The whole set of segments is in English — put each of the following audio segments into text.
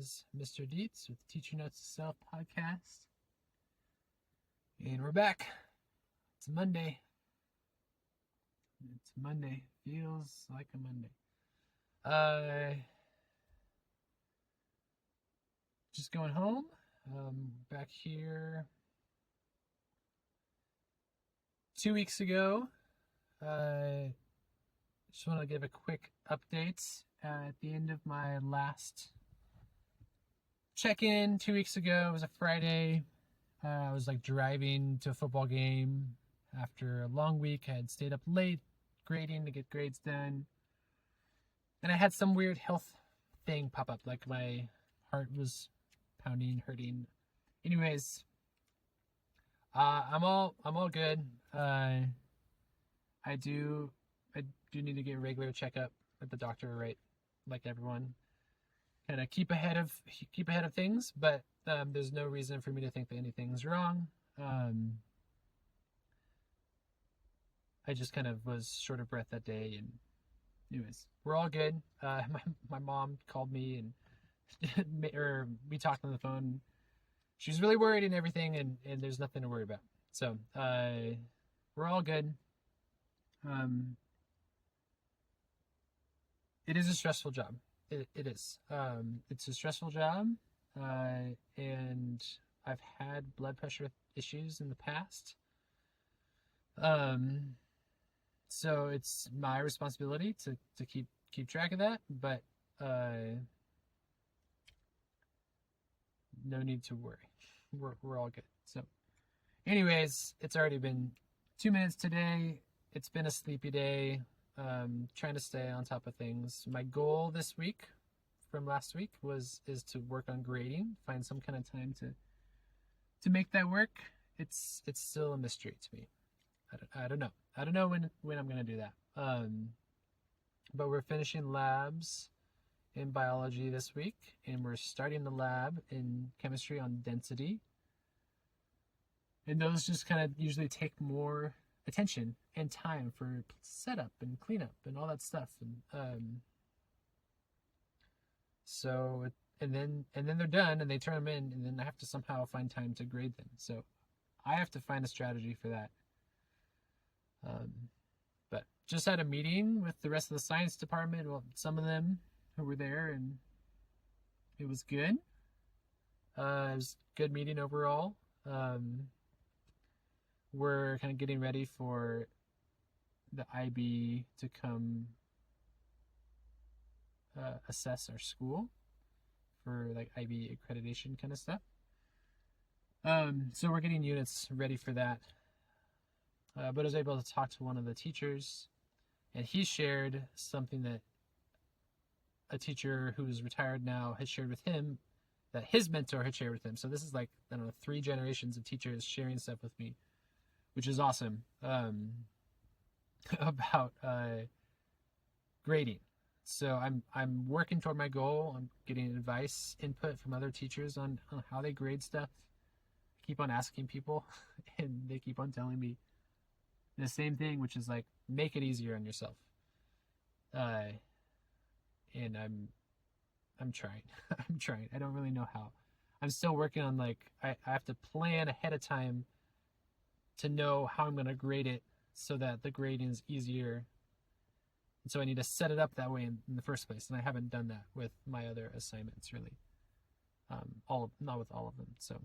is Mr. Dietz with Teacher Notes to Self podcast. And we're back. It's Monday. It's Monday. Feels like a Monday. Just going home. Back here 2 weeks ago. Just want to give a quick update at the end of my last check-in 2 weeks ago. It was a Friday. I was driving to a football game after a long week. I had stayed up late grading to get grades done. And I had some weird health thing pop up, like my heart was pounding, hurting. Anyways, I'm all good. I do need to get a regular checkup at the doctor, right? Like everyone, kind of keep ahead of things, but there's no reason for me to think that anything's wrong. I just kind of was short of breath that day, and anyways, we're all good. My mom called me and or we talked on the phone. She's really worried and everything, and there's nothing to worry about. So we're all good. It is a stressful job. It is. It's a stressful job, and I've had blood pressure issues in the past. So it's my responsibility to keep track of that, but no need to worry. We're all good. So anyways, it's already been 2 minutes today. It's been a sleepy day. Trying to stay on top of things. My goal this week from last week is to work on grading, find some kind of time to make that work. It's still a mystery to me. I don't know when I'm gonna do that. But we're finishing labs in biology this week, and we're starting the lab in chemistry on density. And those just kind of usually take more attention and time for setup and cleanup and all that stuff. And then they're done and they turn them in, and then I have to somehow find time to grade them. So I have to find a strategy for that. But just had a meeting with the rest of the science department. Well, some of them who were there, and it was good. It was a good meeting overall. We're kind of getting ready for the IB to come assess our school for IB accreditation kind of stuff. So we're getting units ready for that. But I was able to talk to one of the teachers, and he shared something that a teacher who's retired now had shared with him, that his mentor had shared with him. So this is 3 generations of teachers sharing stuff with me, which is awesome, about grading. So I'm working toward my goal. I'm getting advice, input from other teachers on how they grade stuff. I keep on asking people, and they keep on telling me the same thing, which is make it easier on yourself. And I'm trying. I'm trying. I don't really know how. I'm still working on I have to plan ahead of time to know how I'm going to grade it so that the grading is easier. And so I need to set it up that way in the first place. And I haven't done that with my other assignments, really. Not with all of them. So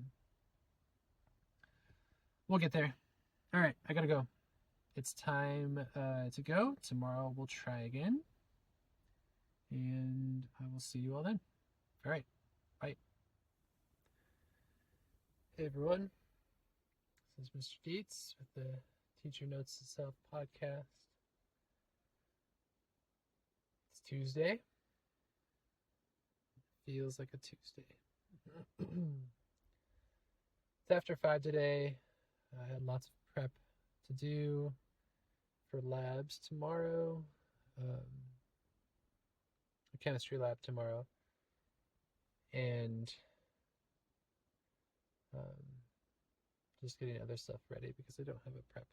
we'll get there. All right, I got to go. It's time to go. Tomorrow we'll try again. And I will see you all then. All right, bye. Hey, everyone. This is Mr. Dietz with the Teacher Notes to Self podcast. It's Tuesday. Feels like a Tuesday. It's after 5 today. I had lots of prep to do for labs tomorrow. A chemistry lab tomorrow. And just getting other stuff ready because I don't have a prep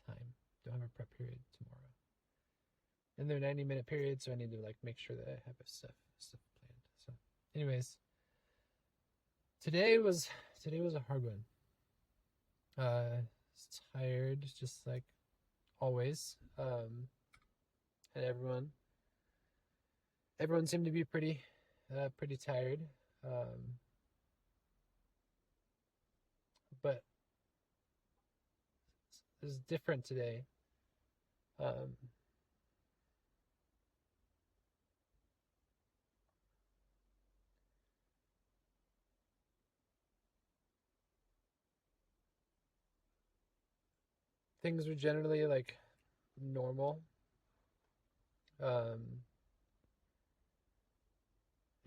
time. Don't have a prep period tomorrow. And they're 90-minute periods, so I need to make sure that I have stuff planned. So anyways, today was a hard one. Tired, just like always. And everyone seemed to be pretty tired. But it was different today. Things were generally like normal,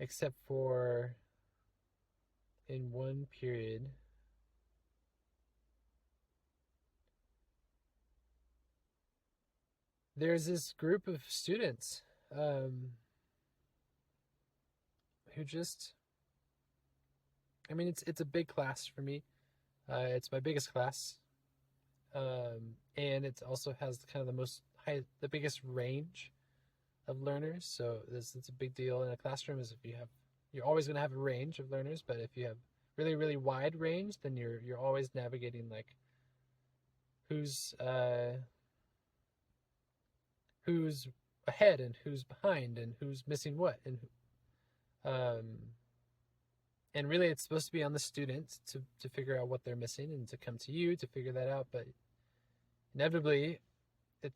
except for in one period. There's this group of students who just, I mean, it's a big class for me. It's my biggest class, and it also has kind of the biggest range of learners. So it's a big deal in a classroom. Is if you're always going to have a range of learners, but if you have really really wide range, then you're always navigating like who's ahead and who's behind and who's missing what, and really it's supposed to be on the students to figure out what they're missing and to come to you to figure that out, but inevitably it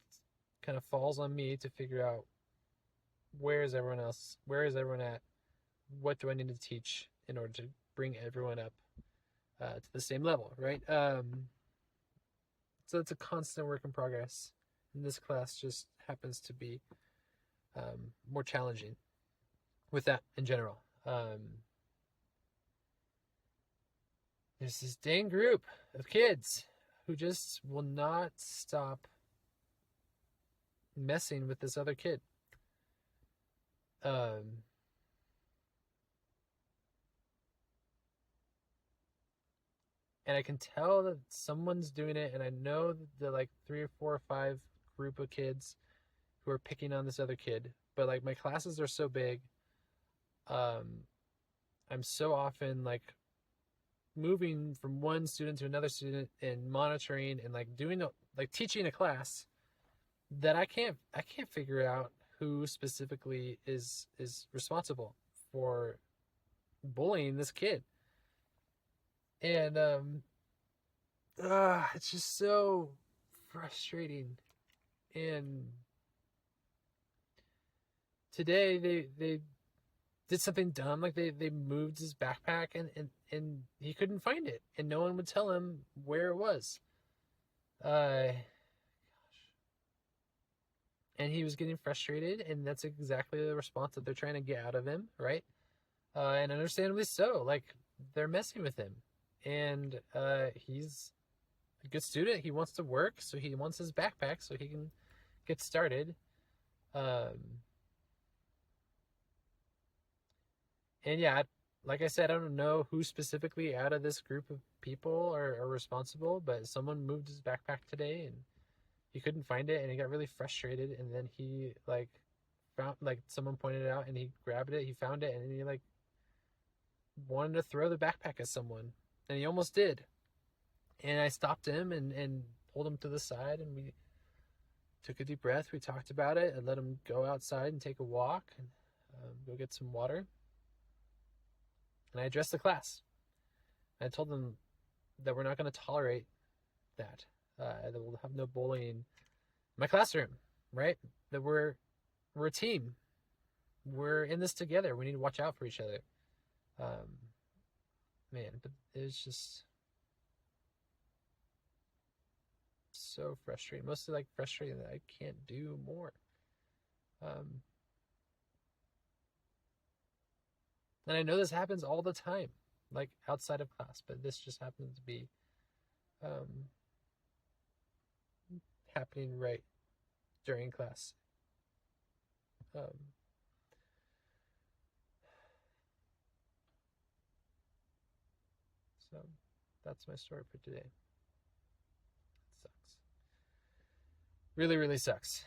kind of falls on me to figure out where is everyone at, what do I need to teach in order to bring everyone up to the same level, right? So it's a constant work in progress, and this class just happens to be more challenging with that in general. There's this dang group of kids who just will not stop messing with this other kid. And I can tell that someone's doing it, and I know that the like 3 or 4 or 5 group of kids who are picking on this other kid. But like my classes are so big, I'm so often like moving from one student to another student and monitoring and like teaching a class that I can't figure out who specifically is responsible for bullying this kid. And it's just so frustrating. And today they did something dumb, like they moved his backpack and he couldn't find it, and no one would tell him where it was. Gosh. And he was getting frustrated, and that's exactly the response that they're trying to get out of him, right? And understandably so. Like, they're messing with him, and he's a good student. He wants to work, so he wants his backpack so he can get started. And yeah, like I said, I don't know who specifically out of this group of people are responsible, but someone moved his backpack today and he couldn't find it, and he got really frustrated, and then he like found, like, someone pointed it out and he grabbed it, he found it, and then he like wanted to throw the backpack at someone, and he almost did. And I stopped him and pulled him to the side, and we took a deep breath, we talked about it, and let him go outside and take a walk and go get some water. And I addressed the class. I told them that we're not going to tolerate that. That we'll have no bullying in my classroom, right? That we're a team. We're in this together. We need to watch out for each other. Man, but it's just so frustrating. Mostly like frustrating that I can't do more. And I know this happens all the time, like outside of class, but this just happens to be happening right during class. So that's my story for today. It sucks. Really, really sucks.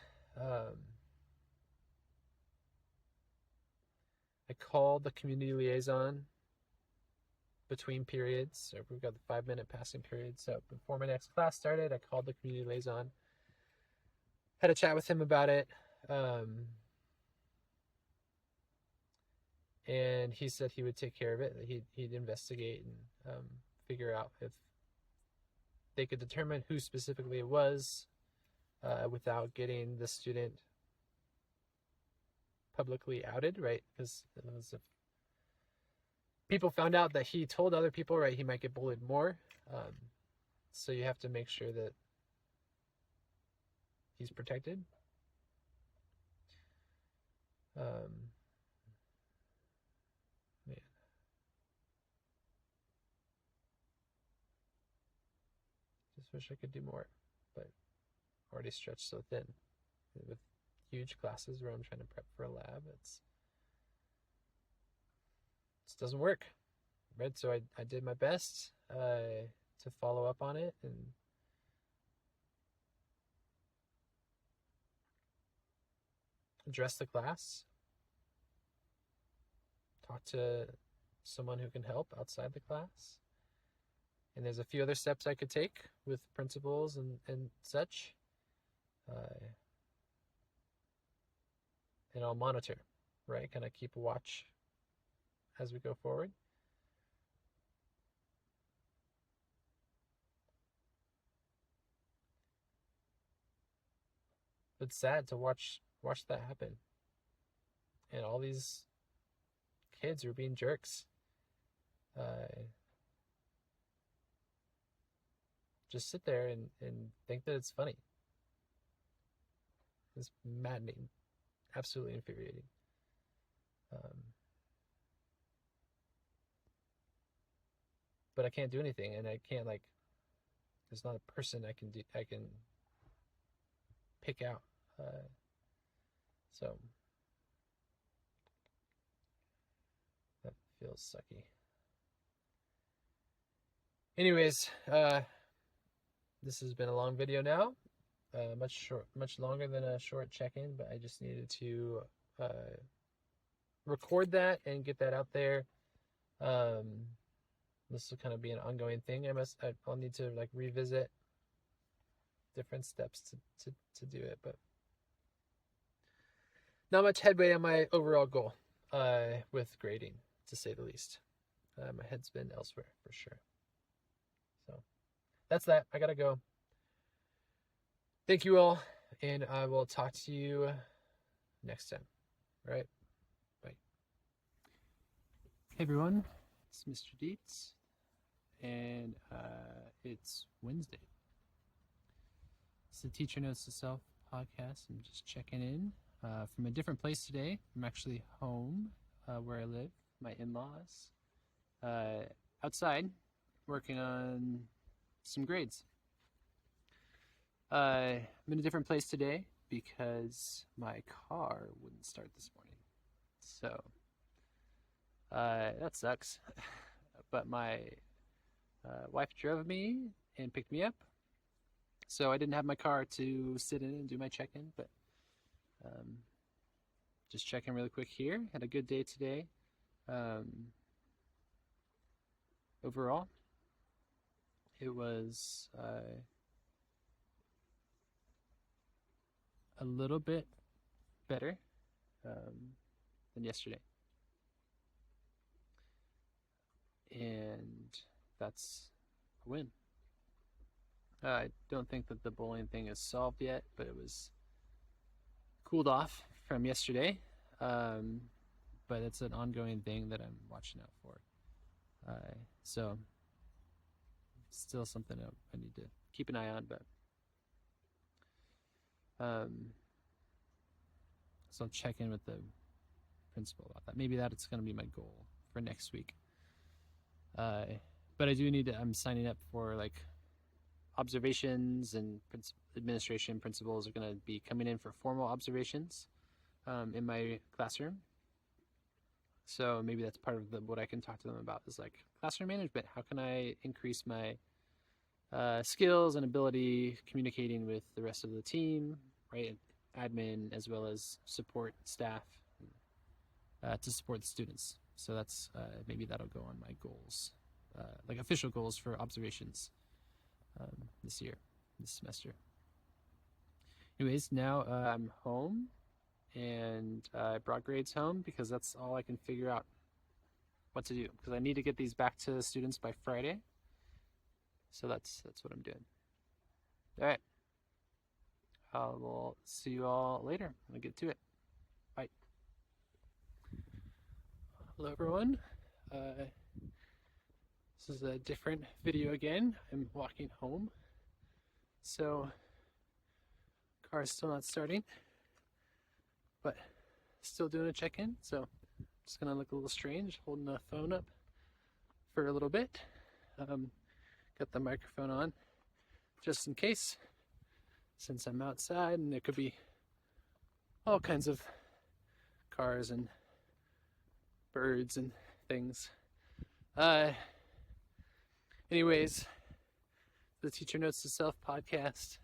I called the community liaison between periods. So we've got the 5-minute passing period. So before my next class started, I called the community liaison, had a chat with him about it. And he said he would take care of it. He'd investigate and figure out if they could determine who specifically it was without getting the student publicly outed, right? Because if people found out that he told other people, right, he might get bullied more. So you have to make sure that he's protected. Man. Just wish I could do more, but already stretched so thin. With huge classes where I'm trying to prep for a lab, it doesn't work, right? So I did my best to follow up on it and address the class, talk to someone who can help outside the class. And there's a few other steps I could take with principals and such. And I'll monitor, right? Kind of keep a watch as we go forward. It's sad to watch that happen. And all these kids are being jerks. Just sit there and think that it's funny. It's maddening. Absolutely infuriating. But I can't do anything, and I can't, like, there's not a person I can pick out. So that feels sucky. Anyways, this has been a long video now. Much longer than a short check-in, but I just needed to record that and get that out there. This will kind of be an ongoing thing. I'll need to like revisit different steps to do it, but not much headway on my overall goal with grading, to say the least. My head's been elsewhere for sure. So that's that. I gotta go. Thank you all, and I will talk to you next time. All right? Bye. Hey everyone, it's Mr. Dietz, and it's Wednesday. It's the Teacher Notes to Self podcast. I'm just checking in from a different place today. I'm actually home where I live, my in-laws, outside, working on some grades. I'm in a different place today because my car wouldn't start this morning. So that sucks. But my wife drove me and picked me up. So I didn't have my car to sit in and do my check-in, but just checking really quick here. Had a good day today. Overall, it was a little bit better than yesterday. And that's a win. I don't think that the bullying thing is solved yet, but it was cooled off from yesterday. But it's an ongoing thing that I'm watching out for. So still something I need to keep an eye on, but so I'll check in with the principal about that. Maybe that's going to be my goal for next week. But I do need to, I'm signing up for like observations, and administration principals are going to be coming in for formal observations in my classroom. So maybe that's part of what I can talk to them about is like classroom management. How can I increase my skills and ability communicating with the rest of the team, right? Admin as well as support staff, to support the students. So that's maybe that'll go on my goals, like official goals for observations this semester. Anyways, now I'm home, and I brought grades home because that's all I can figure out what to do, because I need to get these back to the students by Friday. So that's what I'm doing. All right. We'll see you all later. I'll get to it. Bye. Hello, everyone. This is a different video again. I'm walking home. So, car's still not starting, but still doing a check-in. So, just gonna look a little strange holding the phone up for a little bit. Got the microphone on just in case, since I'm outside and there could be all kinds of cars and birds and things. Anyways, the Teacher Notes to Self podcast,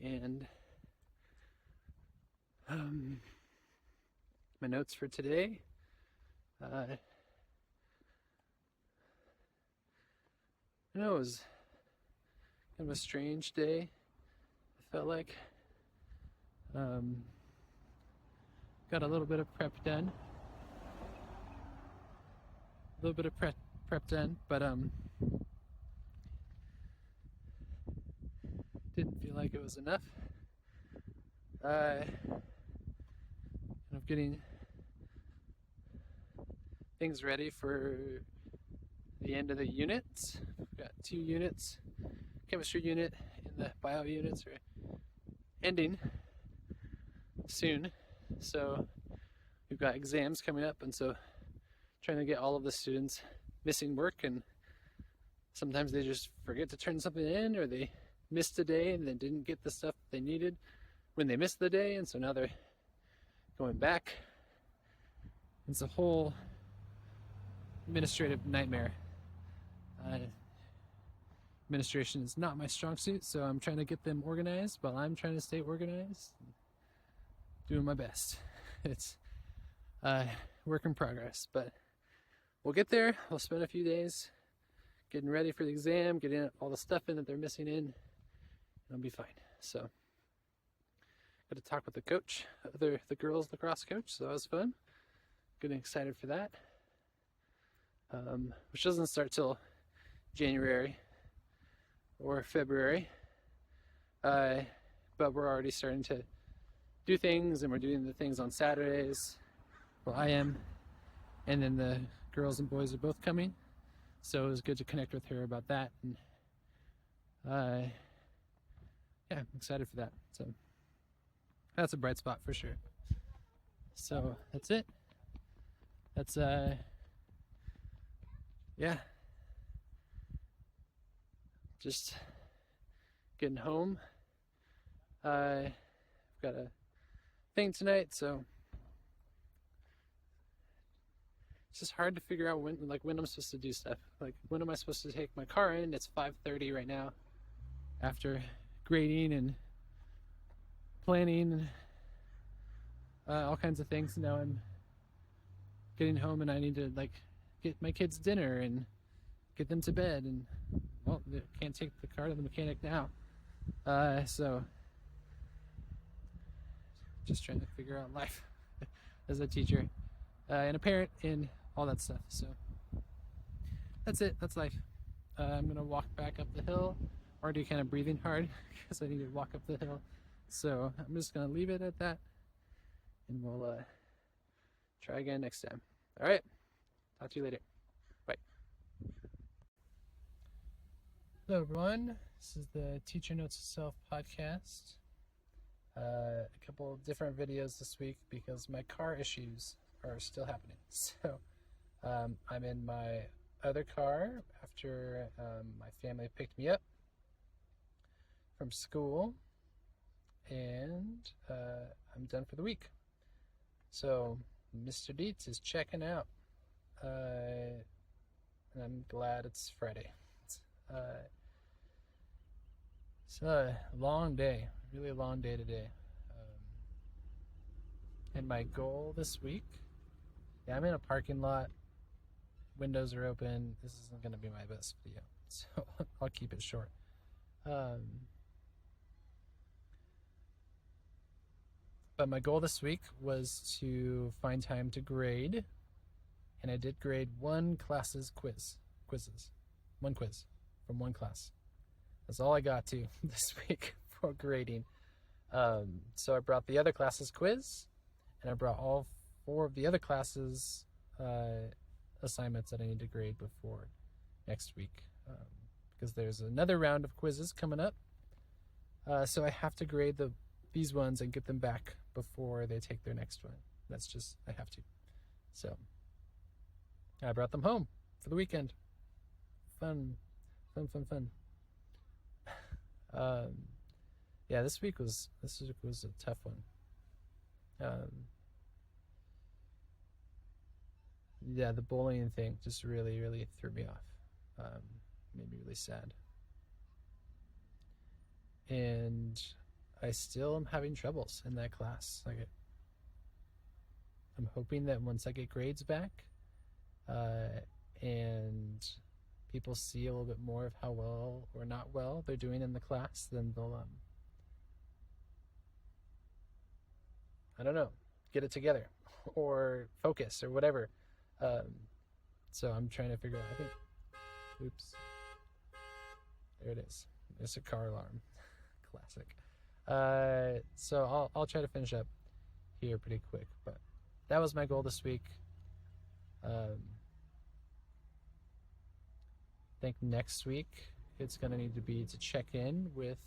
and my notes for today. I know it was kind of a strange day, I felt like. Got a little bit of prep done. But didn't feel like it was enough. Kind of getting things ready for the end of the units. We've got 2 units. Chemistry unit and the bio units are ending soon. So we've got exams coming up, and so trying to get all of the students missing work, and sometimes they just forget to turn something in, or they missed a day and then didn't get the stuff they needed when they missed the day, and so now they're going back. It's a whole administrative nightmare. Administration is not my strong suit, so I'm trying to get them organized while I'm trying to stay organized. Doing my best. It's work in progress, but we'll get there. We'll spend a few days getting ready for the exam, getting all the stuff in that they're missing in. It'll be fine. So, got to talk with the coach, the girls lacrosse coach, so that was fun. Getting excited for that. Which doesn't start till January or February. But we're already starting to do things, and we're doing the things on Saturdays. Well, I am. And then the girls and boys are both coming. So it was good to connect with her about that. And yeah, I'm excited for that. So that's a bright spot for sure. So that's it. That's yeah. Just getting home. I've got a thing tonight, so it's just hard to figure out when I'm supposed to do stuff. Like, when am I supposed to take my car in? It's 5:30 right now, after grading and planning and all kinds of things. Now I'm getting home, and I need to get my kids dinner and get them to bed, and well, they can't take the car to the mechanic now. So just trying to figure out life as a teacher and a parent and all that stuff. So that's it. That's life. I'm gonna walk back up the hill. Already kind of breathing hard because I need to walk up the hill. So I'm just gonna leave it at that, and we'll try again next time. All right. Talk to you later. Bye. Hello, everyone. This is the Teacher Notes to Self podcast. A couple of different videos this week because my car issues are still happening. So I'm in my other car after my family picked me up from school, and I'm done for the week. So Mr. Dietz is checking out, and I'm glad it's Friday. It's a long day, really long day today. And my goal this week Yeah, I'm in a parking lot. Windows are open. This isn't going to be my best video, so I'll keep it short. But my goal this week was to find time to grade, and I did grade one quizzes, one quiz from one class. That's all I got to this week for grading. So I brought the other classes quiz, and I brought all 4 of the other classes assignments that I need to grade before next week, because there's another round of quizzes coming up. So I have to grade these ones and get them back before they take their next one. That's just, I have to. So I brought them home for the weekend. Fun. Yeah, this week was a tough one. Yeah, the bullying thing just really threw me off. Made me really sad. And I still am having troubles in that class. I'm hoping that once I get grades back, and people see a little bit more of how well or not well they're doing in the class, then they'll, I don't know, get it together or focus or whatever. So I'm trying to figure out, I think, oops, there it is. It's a car alarm. Classic. So I'll try to finish up here pretty quick, but that was my goal this week. I think next week it's going to need to be to check in with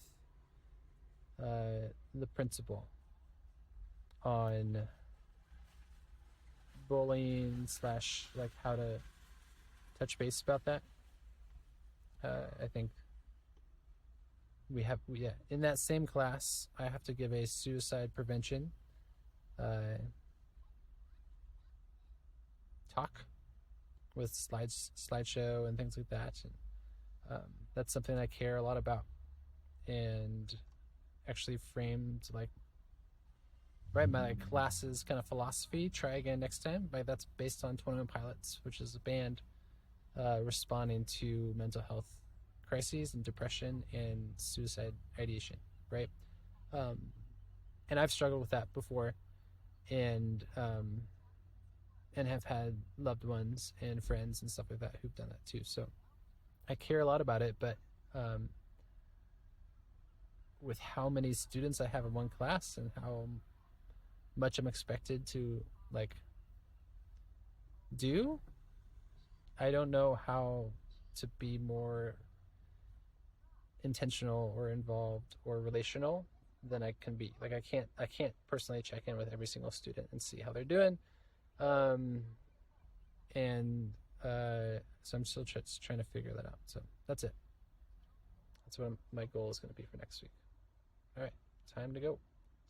the principal on bullying / like how to touch base about that. I think in that same class I have to give a suicide prevention talk with slideshow and things like that, and that's something I care a lot about, and actually framed like my class's kind of philosophy. Try again next time. That's based on 21 Pilots, which is a band responding to mental health crises and depression and suicide ideation, right? And I've struggled with that before, and have had loved ones and friends and stuff like that who've done that too. So I care a lot about it, but with how many students I have in one class and how much I'm expected to like do, I don't know how to be more intentional or involved or relational than I can be. Like I can't personally check in with every single student and see how they're doing. So I'm still trying to figure that out. So that's it. That's what my goal is going to be for next week. All right, time to go.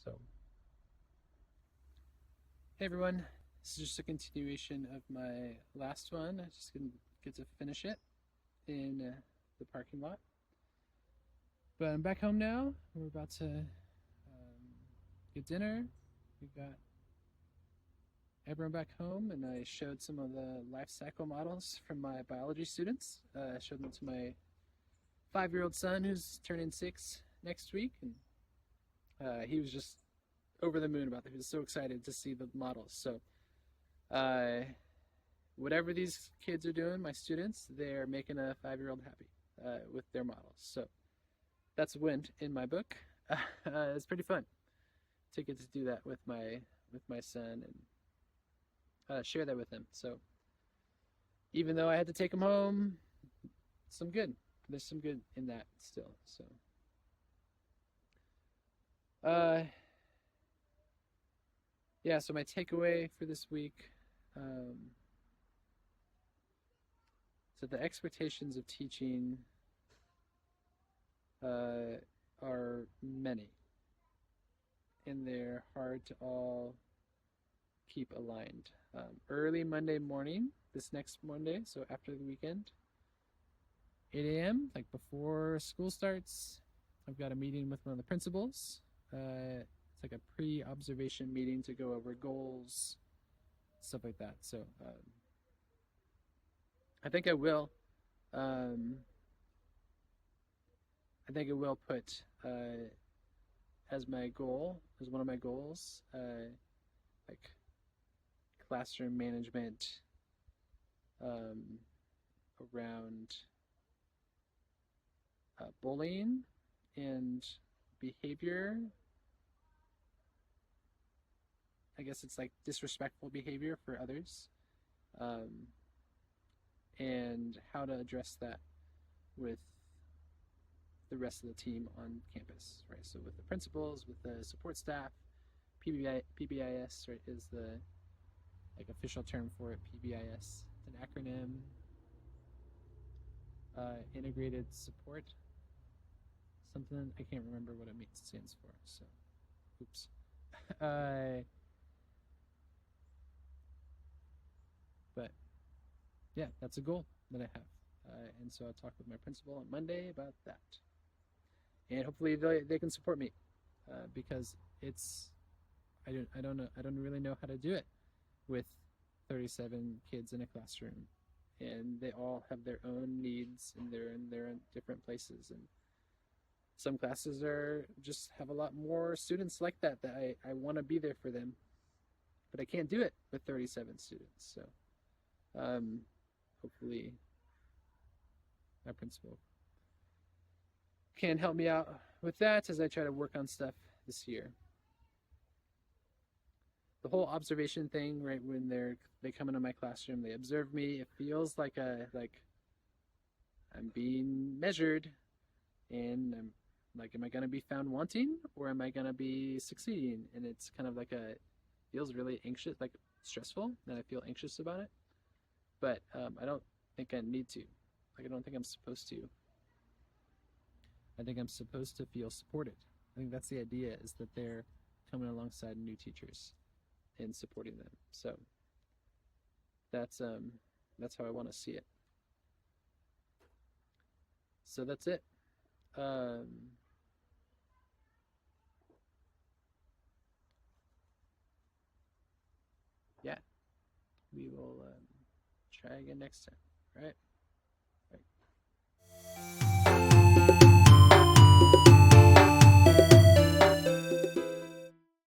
So, hey everyone, this is just a continuation of my last one. I just gonna get to finish it in the parking lot. But I'm back home now. We're about to get dinner. We got everyone back home, and I showed some of the life cycle models from my biology students. I showed them to my 5-year-old son who's turning 6 next week, and he was just over the moon about it. He was so excited to see the models. So whatever these kids are doing, my students, they're making a 5-year-old happy with their models. So that's a win in my book. It's pretty fun to get to do that with my son and share that with him. So even though I had to take him home, there's some good in that still. So yeah, so my takeaway for this week, so the expectations of teaching are many, and they're hard to all keep aligned. Early Monday morning, this next Monday, so after the weekend, 8 a.m., like before school starts, I've got a meeting with one of the principals. It's like a pre-observation meeting to go over goals stuff like that. So I think I will. Um, I think I will put as my goal, as one of my goals, like classroom management um, around bullying and behavior. I guess it's like disrespectful behavior for others, um, and how to address that with the rest of the team on campus, right? So with the principals, with the support staff, PBIS, right, is the like official term for it. PBIS, it's an acronym. Integrated support, something I can't remember what it stands for. So, oops. But yeah, that's a goal that I have, and so I'll talk with my principal on Monday about that, and hopefully they can support me, because it's I don't really know how to do it with 37 kids in a classroom, and they all have their own needs and they're in different places, and some classes are just have a lot more students like that I want to be there for them, but I can't do it with 37 students. So hopefully my principal can help me out with that as I try to work on stuff this year. The whole observation thing, right? When they come into my classroom, they observe me. It feels like I'm being measured, and I'm like, am I gonna be found wanting or am I gonna be succeeding? And it's kind of like feels really anxious, like stressful, and I feel anxious about it. But I don't think I need to. Like, I don't think I'm supposed to. I think I'm supposed to feel supported. I think that's the idea, is that they're coming alongside new teachers and supporting them. So that's how I want to see it. So that's it. Yeah, we will try again next time. All right.